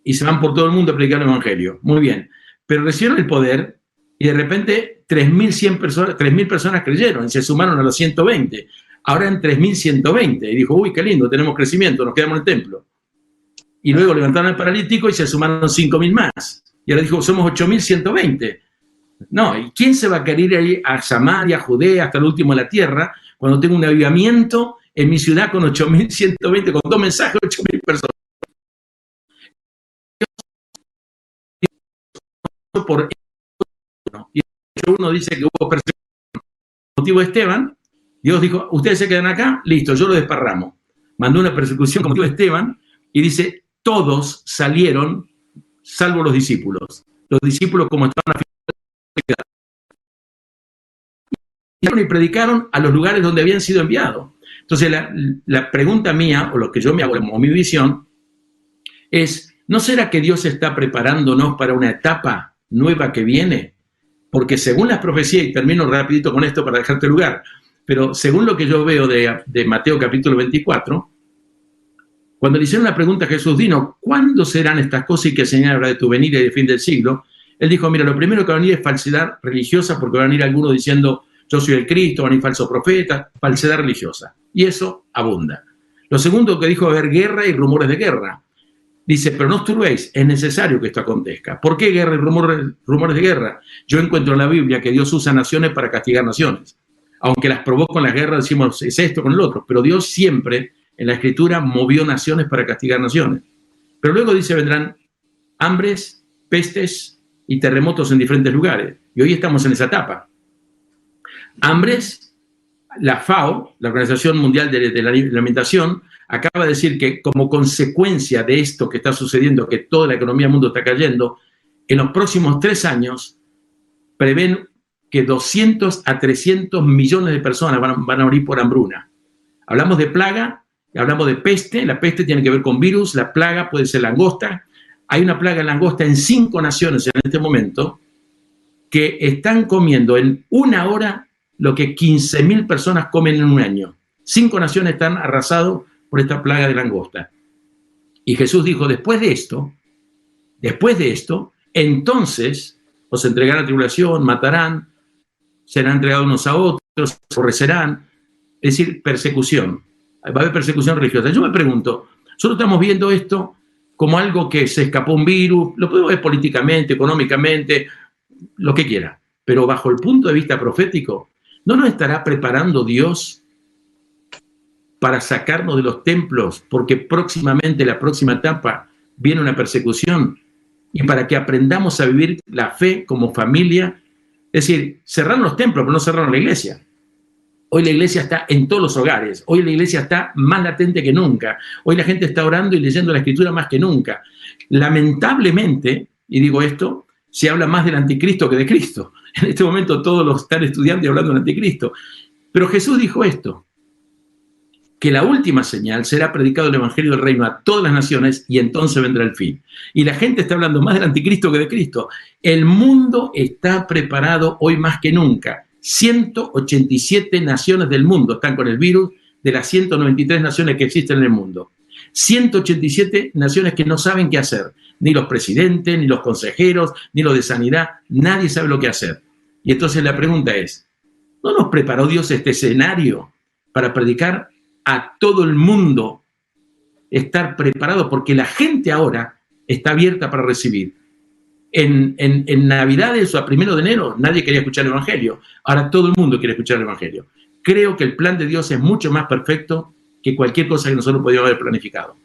y se van por todo el mundo a predicar el evangelio. Muy bien. Pero recibieron el poder y de repente 3.000 personas creyeron y se sumaron a los 120. Ahora en 3.120. Y dijo, uy, qué lindo, tenemos crecimiento, nos quedamos en el templo. Y luego levantaron al paralítico y se sumaron 5.000 más. Y ahora dijo, somos 8.120. No, ¿y quién se va a querer ir a Samaria, Judea, hasta el último de la tierra, cuando tengo un avivamiento en mi ciudad con 8.120, con 2 mensajes, 8.000 personas? Por y uno dice que hubo persecución. Por motivo de Esteban, Dios dijo, ustedes se quedan acá, listo, yo lo desparramo. Mandó una persecución con motivo de Esteban y dice, todos salieron, salvo los discípulos. Los discípulos, como estaban y predicaron a los lugares donde habían sido enviados. Entonces, la pregunta mía, o lo que yo me hago como mi visión, es, ¿no será que Dios está preparándonos para una etapa nueva que viene? Porque según las profecías, y termino rapidito con esto para dejarte lugar, pero según lo que yo veo de Mateo capítulo 24, cuando le hicieron la pregunta a Jesús, dinos, ¿cuándo serán estas cosas y qué señal habrá de tu venida y del fin del siglo? Él dijo, mira, lo primero que va a venir es falsedad religiosa, porque van a venir algunos diciendo, yo soy el Cristo, van a ir falsos profetas, falsedad religiosa. Y eso abunda. Lo segundo que dijo es haber guerra y rumores de guerra. Dice, pero no os turbéis, es necesario que esto acontezca. ¿Por qué guerra y rumores de guerra? Yo encuentro en la Biblia que Dios usa naciones para castigar naciones. Aunque las provoca con las guerras, decimos, es esto con el otro. Pero Dios siempre, en la Escritura, movió naciones para castigar naciones. Pero luego dice, vendrán hambres, pestes y terremotos en diferentes lugares. Y hoy estamos en esa etapa. Hambres, la FAO, la Organización Mundial de la Alimentación, acaba de decir que como consecuencia de esto que está sucediendo, que toda la economía del mundo está cayendo, en los próximos 3 años prevén que 200 a 300 millones de personas van a morir por hambruna. Hablamos de plaga, hablamos de peste, la peste tiene que ver con virus, la plaga puede ser langosta. Hay una plaga de langosta en 5 naciones en este momento que están comiendo en 1 hora lo que 15.000 personas comen en un año. 5 naciones están arrasadas por esta plaga de langosta. Y Jesús dijo, después de esto, entonces os entregarán a tribulación, matarán, serán entregados unos a otros, aborrecerán, es decir, persecución. Va a haber persecución religiosa. Yo me pregunto, nosotros estamos viendo esto como algo que se escapó un virus, lo podemos ver políticamente, económicamente, lo que quiera, pero bajo el punto de vista profético, ¿no nos estará preparando Dios para sacarnos de los templos? Porque próximamente, la próxima etapa, viene una persecución, y para que aprendamos a vivir la fe como familia. Es decir, cerraron los templos, pero no cerraron la iglesia. Hoy la iglesia está en todos los hogares. Hoy la iglesia está más latente que nunca. Hoy la gente está orando y leyendo la Escritura más que nunca. Lamentablemente, y digo esto, se habla más del anticristo que de Cristo. En este momento todos los están estudiando y hablando del anticristo. Pero Jesús dijo esto, que la última señal será predicado el evangelio del reino a todas las naciones y entonces vendrá el fin. Y la gente está hablando más del anticristo que de Cristo. El mundo está preparado hoy más que nunca. 187 naciones del mundo están con el virus de las 193 naciones que existen en el mundo. 187 naciones que no saben qué hacer. Ni los presidentes, ni los consejeros, ni los de sanidad. Nadie sabe lo que hacer. Y entonces la pregunta es, ¿no nos preparó Dios este escenario para predicar a todo el mundo, estar preparado? Porque la gente ahora está abierta para recibir. En Navidades o a 1 de enero nadie quería escuchar el Evangelio. Ahora todo el mundo quiere escuchar el Evangelio. Creo que el plan de Dios es mucho más perfecto que cualquier cosa que nosotros podíamos haber planificado.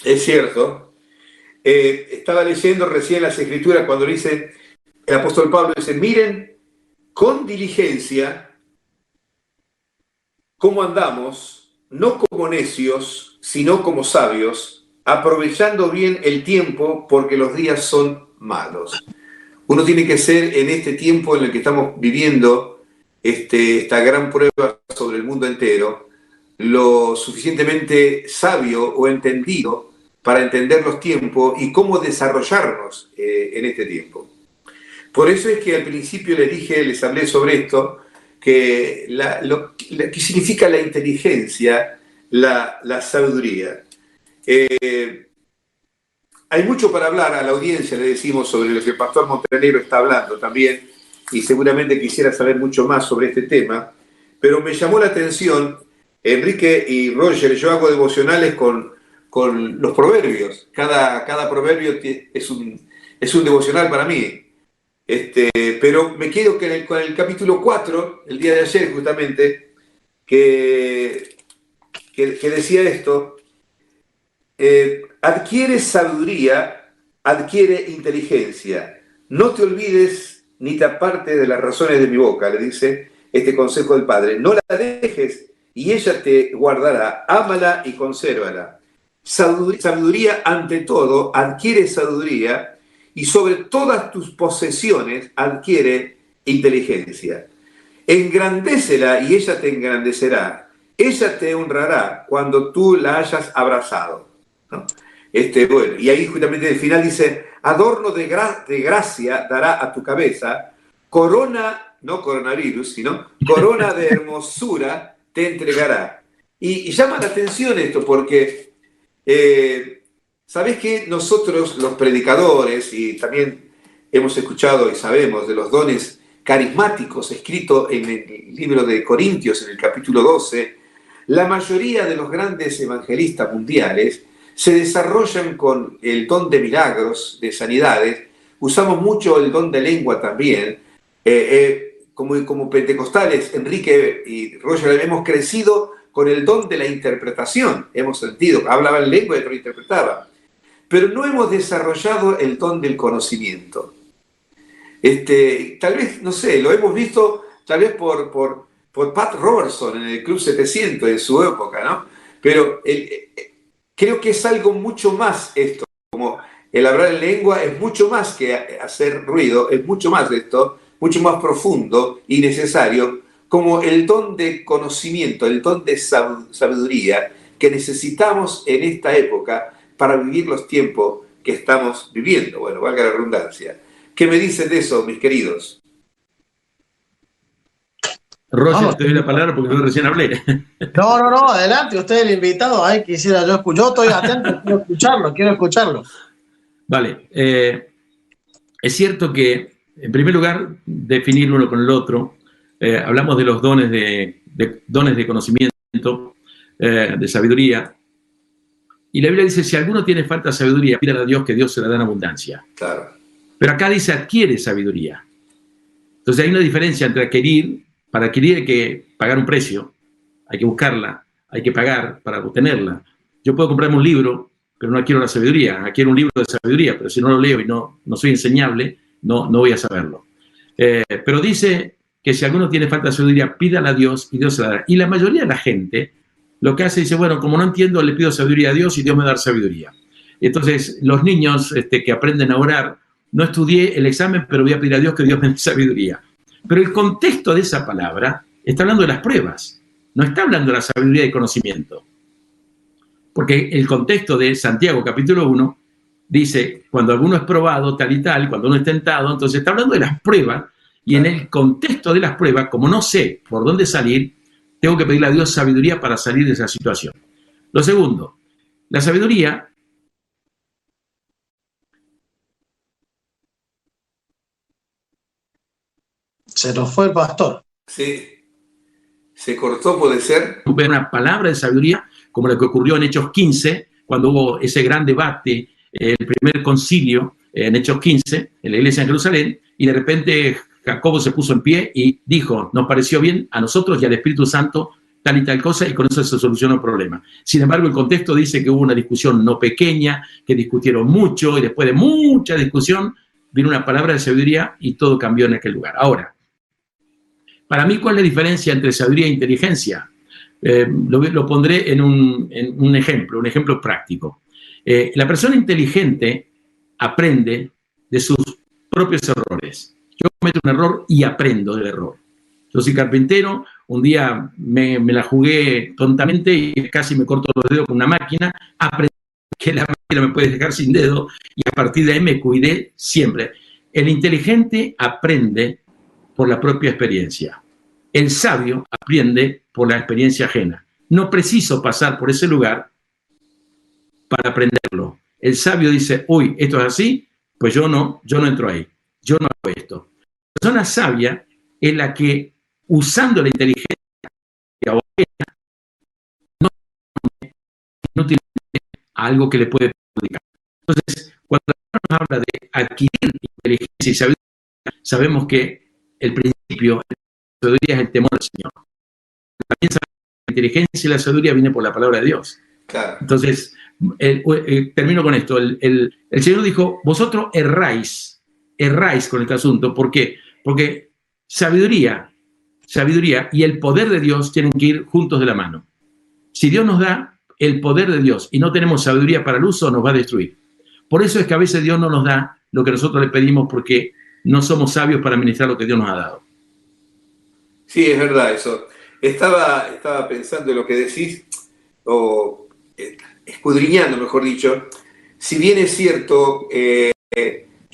Es cierto. Estaba leyendo recién las Escrituras cuando dice, el apóstol Pablo dice, miren con diligencia cómo andamos, no como necios, sino como sabios, aprovechando bien el tiempo porque los días son malos. Uno tiene que ser en este tiempo en el que estamos viviendo esta gran prueba sobre el mundo entero, lo suficientemente sabio o entendido para entender los tiempos y cómo desarrollarnos en este tiempo. Por eso es que al principio les hablé sobre esto, que que significa la inteligencia, la sabiduría. Hay mucho para hablar, a la audiencia le decimos sobre lo que el pastor Montenegro está hablando también, y seguramente quisiera saber mucho más sobre este tema, pero me llamó la atención, Enrique y Roger, yo hago devocionales con los proverbios, cada proverbio es un devocional para mí, pero me quedo con el capítulo 4, el día de ayer justamente, que decía esto, adquiere sabiduría, adquiere inteligencia. No te olvides ni te apartes de las razones de mi boca, le dice este consejo del Padre. No la dejes y ella te guardará. Ámala y consérvala. Sabiduría ante todo, adquiere sabiduría y sobre todas tus posesiones adquiere inteligencia. Engrandécela y ella te engrandecerá. Ella te honrará cuando tú la hayas abrazado. ¿No? Bueno, y ahí justamente al final dice, adorno de gracia dará a tu cabeza, corona, no coronavirus, sino corona de hermosura te entregará. Y llama la atención esto porque, ¿sabés que nosotros los predicadores, y también hemos escuchado y sabemos de los dones carismáticos, escrito en el libro de Corintios, en el capítulo 12, la mayoría de los grandes evangelistas mundiales se desarrollan con el don de milagros, de sanidades. Usamos mucho el don de lengua también. Como pentecostales, Enrique y Roger, hemos crecido con el don de la interpretación. Hemos sentido, hablaba en lengua y otro interpretaba. Pero no hemos desarrollado el don del conocimiento. Tal vez, no sé, lo hemos visto tal vez por Pat Robertson en el Club 700 en su época, ¿no? Pero creo que es algo mucho más esto, como el hablar en lengua es mucho más que hacer ruido, es mucho más de esto, mucho más profundo y necesario, como el don de conocimiento, el don de sabiduría que necesitamos en esta época para vivir los tiempos que estamos viviendo. Bueno, valga la redundancia. ¿Qué me dicen de eso, mis queridos? Roger, te doy la palabra porque yo recién hablé. No, adelante, usted es el invitado. Ay, quisiera yo escuchar. Yo estoy atento, quiero escucharlo. Vale. Es cierto que, en primer lugar, definir uno con el otro. Hablamos de los dones de conocimiento, de sabiduría. Y la Biblia dice, si alguno tiene falta de sabiduría, pídale a Dios que Dios se la da en abundancia. Claro. Pero acá dice, adquiere sabiduría. Entonces hay una diferencia entre adquirir. Para adquirir hay que pagar un precio, hay que buscarla, hay que pagar para obtenerla. Yo puedo comprarme un libro, pero no adquiero la sabiduría. Adquiero un libro de sabiduría, pero si no lo leo y no soy enseñable, no voy a saberlo. Pero dice que si alguno tiene falta de sabiduría, pídala a Dios y Dios se la dará. Y la mayoría de la gente lo que hace dice, bueno, como no entiendo, le pido sabiduría a Dios y Dios me da sabiduría. Entonces, los niños que aprenden a orar, no estudié el examen, pero voy a pedir a Dios que Dios me dé sabiduría. Pero el contexto de esa palabra está hablando de las pruebas, no está hablando de la sabiduría y conocimiento. Porque el contexto de Santiago capítulo 1 dice, cuando alguno es probado, tal y tal, cuando uno es tentado, entonces está hablando de las pruebas, y en el contexto de las pruebas, como no sé por dónde salir, tengo que pedirle a Dios sabiduría para salir de esa situación. Lo segundo, la sabiduría se nos fue el pastor. Sí. Se cortó, puede ser. Una palabra de sabiduría, como la que ocurrió en Hechos 15, cuando hubo ese gran debate, el primer concilio en Hechos 15, en la iglesia de Jerusalén, y de repente Jacobo se puso en pie y dijo, nos pareció bien a nosotros y al Espíritu Santo tal y tal cosa, y con eso se solucionó el problema. Sin embargo, el contexto dice que hubo una discusión no pequeña, que discutieron mucho, y después de mucha discusión, vino una palabra de sabiduría y todo cambió en aquel lugar. Ahora, para mí, ¿cuál es la diferencia entre sabiduría e inteligencia? Lo pondré en un ejemplo práctico. La persona inteligente aprende de sus propios errores. Yo cometo un error y aprendo del error. Yo soy carpintero, un día me la jugué tontamente y casi me corto los dedos con una máquina, aprendí que la máquina me puede dejar sin dedo y a partir de ahí me cuidé siempre. El inteligente aprende por la propia experiencia. El sabio aprende por la experiencia ajena. No preciso pasar por ese lugar para aprenderlo. El sabio dice, uy, esto es así, pues yo no entro ahí. Yo no hago esto. La persona sabia es la que, usando la inteligencia ajena, no inútilmente a algo que le puede perjudicar. Entonces, cuando nos habla de adquirir inteligencia y sabiduría, sabemos que el principio la sabiduría es el temor al Señor. También sabemos que la inteligencia y la sabiduría vienen por la palabra de Dios. Claro. Entonces, termino con esto. El Señor dijo, vosotros erráis con este asunto. ¿Por qué? Porque sabiduría y el poder de Dios tienen que ir juntos de la mano. Si Dios nos da el poder de Dios y no tenemos sabiduría para el uso, nos va a destruir. Por eso es que a veces Dios no nos da lo que nosotros le pedimos porque no somos sabios para administrar lo que Dios nos ha dado. Sí, es verdad eso. Estaba pensando en lo que decís, o escudriñando, mejor dicho. Si bien es cierto que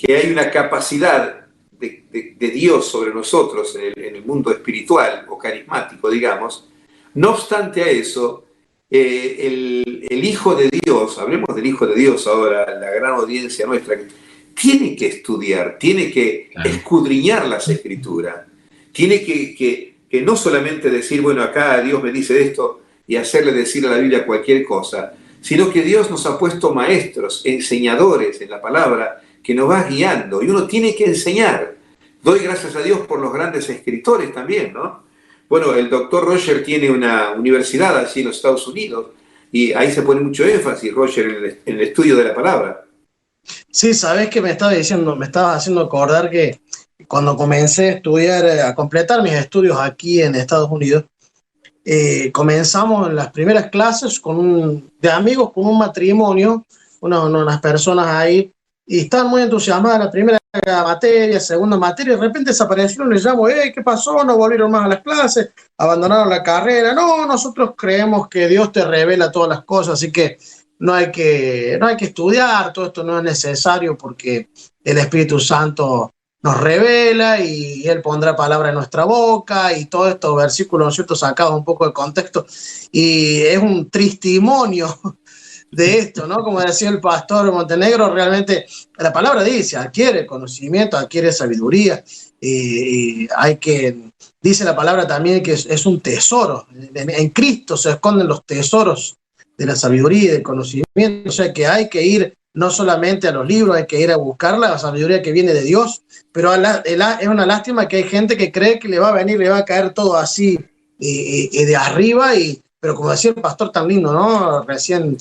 hay una capacidad de Dios sobre nosotros en el mundo espiritual o carismático, digamos, no obstante a eso, el Hijo de Dios, hablemos del Hijo de Dios ahora, la gran audiencia nuestra, tiene que estudiar, tiene que escudriñar las Escrituras, tiene que no solamente decir, bueno, acá Dios me dice esto y hacerle decir a la Biblia cualquier cosa, sino que Dios nos ha puesto maestros, enseñadores en la palabra, que nos va guiando, y uno tiene que enseñar. Doy gracias a Dios por los grandes escritores también, ¿no? Bueno, el doctor Roger tiene una universidad allí en los Estados Unidos, y ahí se pone mucho énfasis, Roger, en el estudio de la palabra. Sí, sabes que me estaba diciendo, me estaba haciendo acordar que cuando comencé a estudiar, a completar mis estudios aquí en Estados Unidos, comenzamos en las primeras clases de amigos con un matrimonio, unas personas ahí, y estaban muy entusiasmadas la primera materia, segunda materia, y de repente desaparecieron, les llamo, ¿qué pasó? No volvieron más a las clases, abandonaron la carrera. No, nosotros creemos que Dios te revela todas las cosas, así que no hay que estudiar, todo esto no es necesario porque el Espíritu Santo nos revela y Él pondrá palabra en nuestra boca, y todos estos versículos, ¿no es cierto?, sacados un poco de contexto, y es un testimonio de esto, ¿no? Como decía el pastor Montenegro, realmente la palabra dice, adquiere conocimiento, adquiere sabiduría, y dice la palabra también que es un tesoro, en Cristo se esconden los tesoros de la sabiduría y del conocimiento, o sea que hay que ir no solamente a los libros, hay que ir a buscar la sabiduría que viene de Dios, pero es una lástima que hay gente que cree que le va a caer todo así y de arriba, pero como decía el pastor tan lindo, ¿no? Recién,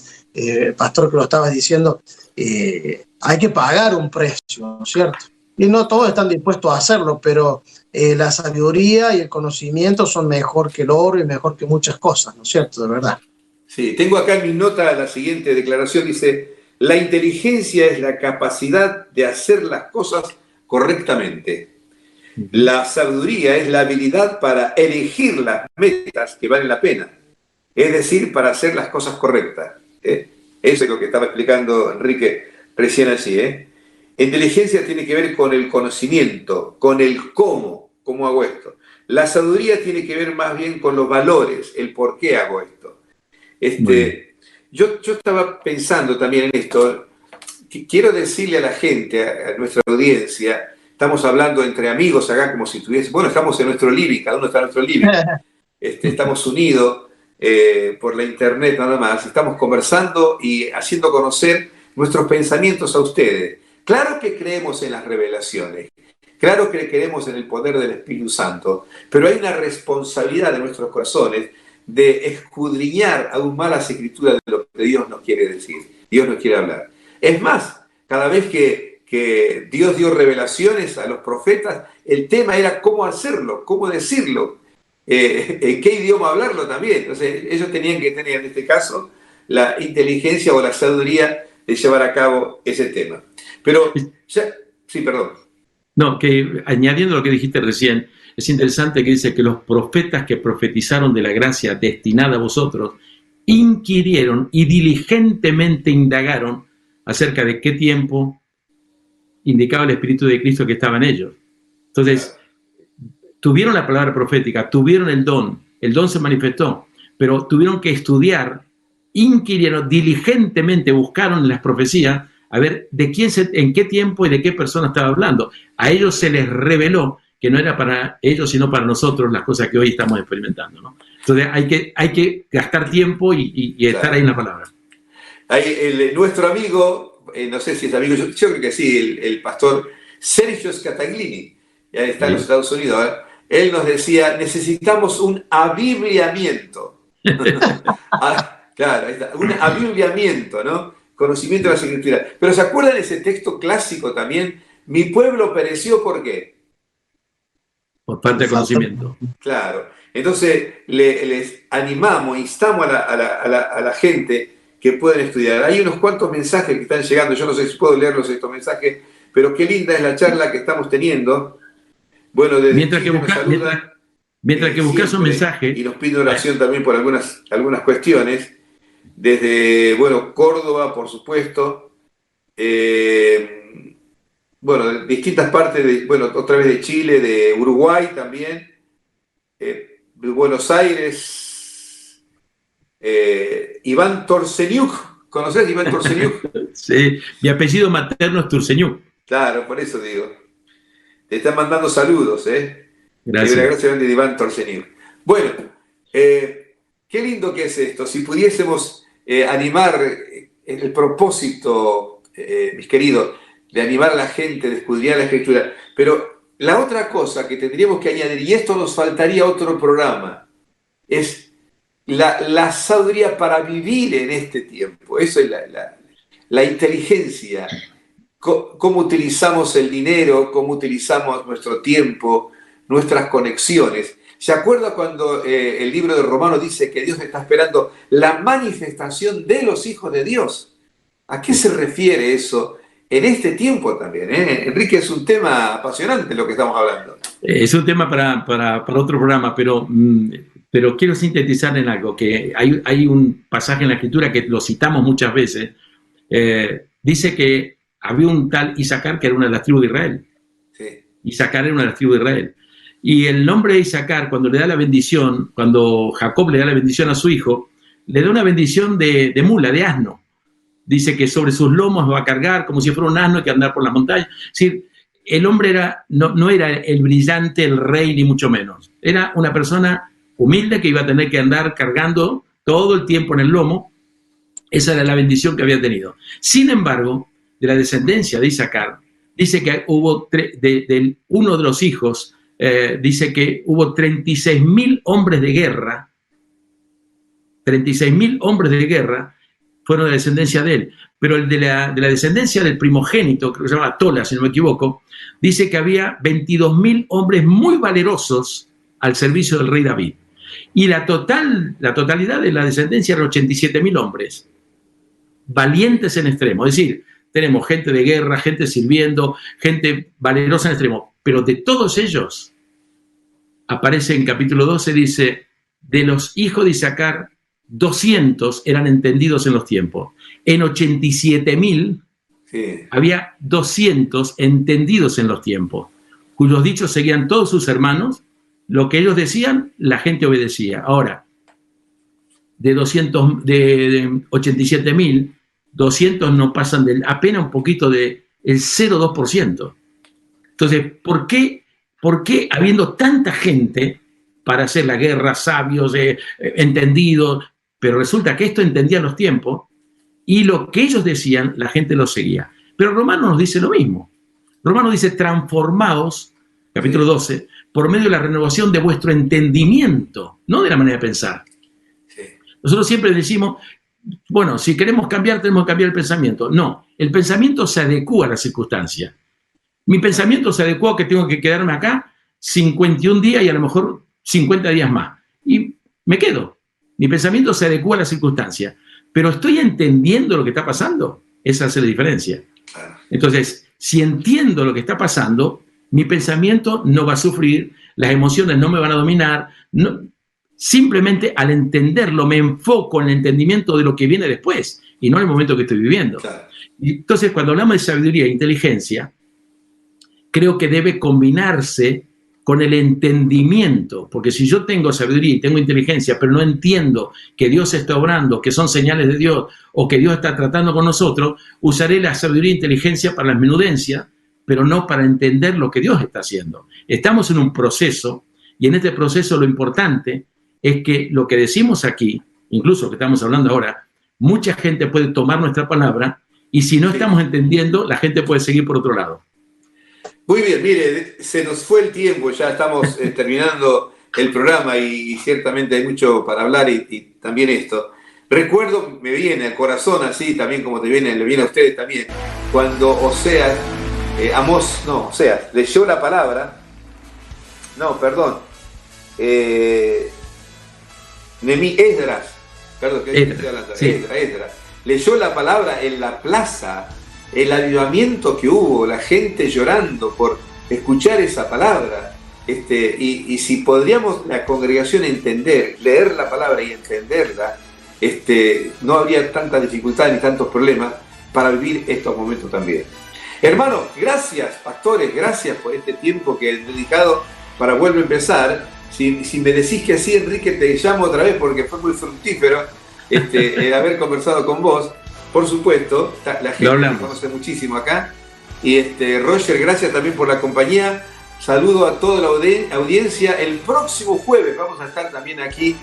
pastor, que lo estabas diciendo, hay que pagar un precio, ¿no es cierto? Y no todos están dispuestos a hacerlo, pero la sabiduría y el conocimiento son mejor que el oro y mejor que muchas cosas, ¿no es cierto? De verdad. Sí, tengo acá en mi nota la siguiente declaración, dice, la inteligencia es la capacidad de hacer las cosas correctamente. La sabiduría es la habilidad para elegir las metas que valen la pena, es decir, para hacer las cosas correctas. Eso es lo que estaba explicando Enrique recién allí. Inteligencia tiene que ver con el conocimiento, con el cómo hago esto. La sabiduría tiene que ver más bien con los valores, el por qué hago esto. Yo estaba pensando también en esto. Quiero decirle a la gente, a nuestra audiencia, estamos hablando entre amigos acá como si tuviese, bueno, estamos en nuestro living, cada uno está en nuestro living, estamos unidos por la internet nada más, estamos conversando y haciendo conocer nuestros pensamientos a ustedes. Claro que creemos en las revelaciones, claro que creemos en el poder del Espíritu Santo, pero hay una responsabilidad de nuestros corazones de escudriñar aún más las Escrituras de lo que Dios nos quiere decir, Dios nos quiere hablar. Es más, cada vez que Dios dio revelaciones a los profetas, el tema era cómo hacerlo, cómo decirlo, en qué idioma hablarlo también. Entonces ellos tenían que tener en este caso la inteligencia o la sabiduría de llevar a cabo ese tema. Pero, sí, perdón. No, que añadiendo lo que dijiste recién, es interesante que dice que los profetas que profetizaron de la gracia destinada a vosotros inquirieron y diligentemente indagaron acerca de qué tiempo indicaba el Espíritu de Cristo que estaba en ellos. Entonces, tuvieron la palabra profética, tuvieron el don se manifestó, pero tuvieron que estudiar, inquirieron, diligentemente buscaron en las profecías a ver en qué tiempo y de qué persona estaba hablando. A ellos se les reveló que no era para ellos, sino para nosotros las cosas que hoy estamos experimentando, ¿no? Entonces hay que gastar tiempo y estar ahí en la palabra. Nuestro amigo, no sé si es amigo, yo creo que sí, el pastor Sergio Scataglini, ya está en los Estados Unidos, él nos decía, necesitamos un abibliamiento. Claro, ahí está, un abibliamiento, ¿no? Conocimiento de las Escrituras. Pero ¿se acuerdan de ese texto clásico también? Mi pueblo pereció, ¿por qué? Por falta de conocimiento. Claro. Entonces les animamos, instamos a la gente que puedan estudiar. Hay unos cuantos mensajes que están llegando, yo no sé si puedo leerlos estos mensajes, pero qué linda es la charla que estamos teniendo. Bueno, mientras que buscas un mensaje. Y nos pide oración también por algunas cuestiones. Desde, bueno, Córdoba, por supuesto. Bueno, de distintas partes, otra vez de Chile, de Uruguay también. De Buenos Aires. Iván Torseniuk. ¿Conoces Iván Torseniuk? Sí, mi apellido materno es Turceñuk. Claro, por eso digo. Te están mandando saludos, ¿eh? Gracias. La gracia de Iván Torcenir. Bueno, qué lindo que es esto. Si pudiésemos animar el propósito, mis queridos, de animar a la gente, de escudriñar la Escritura. Pero la otra cosa que tendríamos que añadir, y esto nos faltaría otro programa, es la sabiduría para vivir en este tiempo. Eso es la inteligencia. Cómo utilizamos el dinero, cómo utilizamos nuestro tiempo, nuestras conexiones. ¿Se acuerda cuando el libro de Romanos dice que Dios está esperando la manifestación de los hijos de Dios? ¿A qué se refiere eso en este tiempo también? Enrique, es un tema apasionante lo que estamos hablando. Es un tema para otro programa, pero quiero sintetizar en algo, que hay un pasaje en la Escritura que lo citamos muchas veces. Dice que había un tal Isacar que era una de las tribus de Israel. Sí. Isacar era una de las tribus de Israel. Y el nombre de Isacar, cuando le da la bendición, cuando Jacob le da la bendición a su hijo, le da una bendición de mula, de asno. Dice que sobre sus lomos va a cargar como si fuera un asno y que andar por las montañas. Es decir, el hombre no era el brillante, el rey, ni mucho menos. Era una persona humilde que iba a tener que andar cargando todo el tiempo en el lomo. Esa era la bendición que había tenido. Sin embargo, de la descendencia de Isacar, dice que hubo, uno de los hijos, dice que hubo 36.000 hombres de guerra. 36.000 hombres de guerra fueron de la descendencia de él. Pero el de la descendencia del primogénito, creo que se llama Tola, si no me equivoco, dice que había 22.000 hombres muy valerosos al servicio del rey David. Y la totalidad de la descendencia eran 87.000 hombres, valientes en extremo. Es decir, tenemos gente de guerra, gente sirviendo, gente valerosa en extremo. Pero de todos ellos, aparece en capítulo 12, dice, de los hijos de Isacar, 200 eran entendidos en los tiempos. En 87.000 Sí. había 200 entendidos en los tiempos, cuyos dichos seguían todos sus hermanos. Lo que ellos decían, la gente obedecía. Ahora, de 87.000, 200 no pasan apenas un poquito del 0,2%. Entonces, ¿por qué habiendo tanta gente para hacer la guerra, sabios, entendidos, pero resulta que esto entendía los tiempos y lo que ellos decían, la gente lo seguía? Pero Romanos nos dice lo mismo. Romanos dice, transformaos, capítulo 12, por medio de la renovación de vuestro entendimiento, no de la manera de pensar. Sí. Nosotros siempre decimos, bueno, si queremos cambiar, tenemos que cambiar el pensamiento. No, el pensamiento se adecúa a la circunstancia. Mi pensamiento se adecúa a que tengo que quedarme acá 51 días y a lo mejor 50 días más. Y me quedo. Mi pensamiento se adecúa a la circunstancia. Pero estoy entendiendo lo que está pasando. Esa hace la diferencia. Entonces, si entiendo lo que está pasando, mi pensamiento no va a sufrir, las emociones no me van a dominar. No, simplemente al entenderlo me enfoco en el entendimiento de lo que viene después y no en el momento que estoy viviendo. Claro. Y entonces, cuando hablamos de sabiduría e inteligencia, creo que debe combinarse con el entendimiento, porque si yo tengo sabiduría y tengo inteligencia, pero no entiendo que Dios está obrando, que son señales de Dios o que Dios está tratando con nosotros, usaré la sabiduría e inteligencia para las menudencias, pero no para entender lo que Dios está haciendo. Estamos en un proceso y en este proceso lo importante es que lo que decimos aquí, incluso lo que estamos hablando ahora, mucha gente puede tomar nuestra palabra y si no estamos entendiendo, la gente puede seguir por otro lado. Muy bien, mire, se nos fue el tiempo, ya estamos terminando el programa y ciertamente hay mucho para hablar y también esto. Recuerdo, me viene al corazón así, también como le viene a ustedes también, cuando Oseas, leyó la palabra, Esdras, leyó la palabra en la plaza, el avivamiento que hubo, la gente llorando por escuchar esa palabra, y si podríamos la congregación entender, leer la palabra y entenderla, no habría tanta dificultad ni tantos problemas para vivir estos momentos también. Hermanos, gracias, pastores, gracias por este tiempo que he dedicado para Vuelve a Empezar. Si me decís que sí, Enrique, te llamo otra vez porque fue muy fructífero el haber conversado con vos. Por supuesto, la gente me conoce muchísimo acá. Y Roger, gracias también por la compañía. Saludo a toda la audiencia. El próximo jueves vamos a estar también aquí.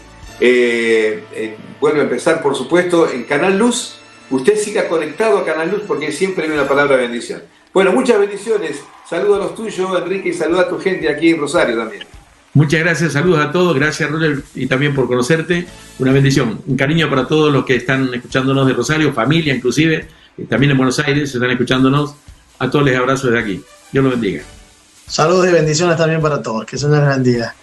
Vuelvo a empezar, por supuesto, en Canal Luz. Usted siga conectado a Canal Luz porque siempre hay una palabra de bendición. Bueno, muchas bendiciones. Saludos a los tuyos, Enrique, y saluda a tu gente aquí en Rosario también. Muchas gracias, saludos a todos. Gracias, Roger, y también por conocerte. Una bendición. Un cariño para todos los que están escuchándonos de Rosario, familia inclusive, también en Buenos Aires, están escuchándonos. A todos les abrazo desde aquí. Dios los bendiga. Saludos y bendiciones también para todos. Que Señor les bendiga.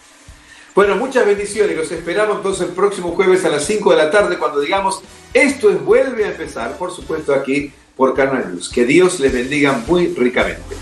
Bueno, muchas bendiciones. Los esperamos entonces el próximo jueves a las 5 de la tarde cuando digamos esto es Vuelve a Empezar, por supuesto aquí por Canal Luz. Que Dios les bendiga muy ricamente.